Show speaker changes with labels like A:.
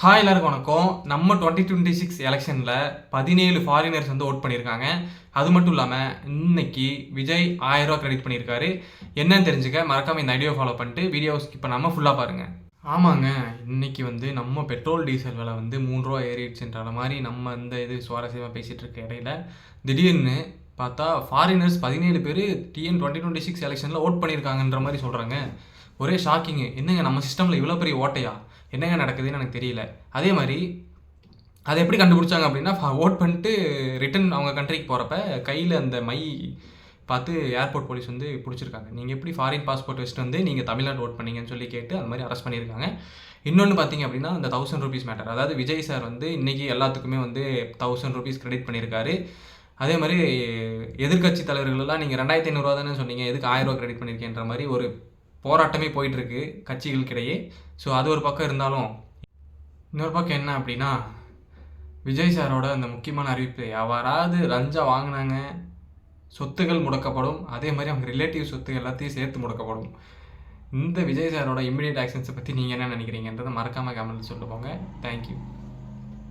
A: Hi எல்லாருக்கும் வணக்கம். நம்ம 2026 எலெக்ஷனில் 17 ஃபாரினர்ஸ் வந்து ஓட் பண்ணியிருக்காங்க. அது மட்டும் இல்லாமல் இன்னைக்கு விஜய் 1000 ரூபா கிரெடிட் பண்ணியிருக்காரு. என்னன்னு தெரிஞ்சுக்க மறக்காம இந்த ஐடியோ ஃபாலோ பண்ணிட்டு வீடியோ ஸ்கிப் பண்ணாமல் ஃபுல்லாக பாருங்கள். ஆமாங்க, இன்னைக்கு வந்து நம்ம பெட்ரோல் டீசல் விலை வந்து 3 ரூபா ஏறிடுச்சுன்ற மாதிரி நம்ம இந்த இது சுவாரஸ்யமாக பேசிகிட்டு இருக்க இடையில திடீர்னு பார்த்தா ஃபாரினர்ஸ் 17 பேர் டிஎன் 2026 எலெக்ஷனில் ஓட் பண்ணியிருக்காங்கன்ற மாதிரி சொல்கிறாங்க. ஒரே ஷாக்கிங்கு. என்னங்க நம்ம சிஸ்டமில் இவ்வளோ பெரிய ஓட்டையா? என்னங்க நடக்குதுன்னு எனக்கு தெரியல. அதே மாதிரி அதை எப்படி கண்டுபிடிச்சாங்க அப்படின்னா, ஓட் பண்ணிட்டு ரிட்டன் அவங்க கண்ட்ரிக்கு போகிறப்ப கையில் அந்த மை பார்த்து ஏர்போர்ட் போலீஸ் வந்து பிடிச்சிருக்காங்க. நீங்கள் எப்படி ஃபாரின் பாஸ்போர்ட் வச்சுட்டு வந்து நீங்கள் தமிழ்நாடு ஓட் பண்ணீங்கன்னு சொல்லி கேட்டு அந்த மாதிரி அரெஸ்ட் பண்ணியிருக்காங்க. இன்னொன்று பார்த்தீங்க அப்படின்னா, அந்த 1000 ரூபீஸ் மேட்டர். அதாவது விஜய் சார் வந்து இன்றைக்கி எல்லாத்துக்குமே வந்து 1000 ரூபீஸ் கிரெடிட் பண்ணியிருக்காரு. அதே மாதிரி எதிர்கட்சி தலைவர்களெல்லாம் நீங்கள் 2500 ரூபா தானே சொன்னீங்க, எதுக்கு 1000 ரூபா கிரெடிட் பண்ணியிருக்கேன்ற மாதிரி ஒரு போராட்டமே போயிட்டுருக்கு கட்சிகளுக்கிடையே. ஸோ அது ஒரு பக்கம் இருந்தாலும் இன்னொரு பக்கம் என்ன அப்படின்னா, விஜய் சாரோட அந்த முக்கியமான அறிவிப்பு, யாராவது லஞ்சம் வாங்கினாங்க சொத்துகள் முடக்கப்படும், அதே மாதிரி அவங்க ரிலேட்டிவ் சொத்து எல்லாத்தையும் சேர்த்து முடக்கப்படும். இந்த விஜய் சாரோட இம்மிடியட் ஆக்ஷன்ஸை பற்றி நீங்கள் என்ன நினைக்கிறீங்கன்றதை மறக்காமல் கமெண்ட் சொல்லிட்டு போங்க. தேங்க்யூ.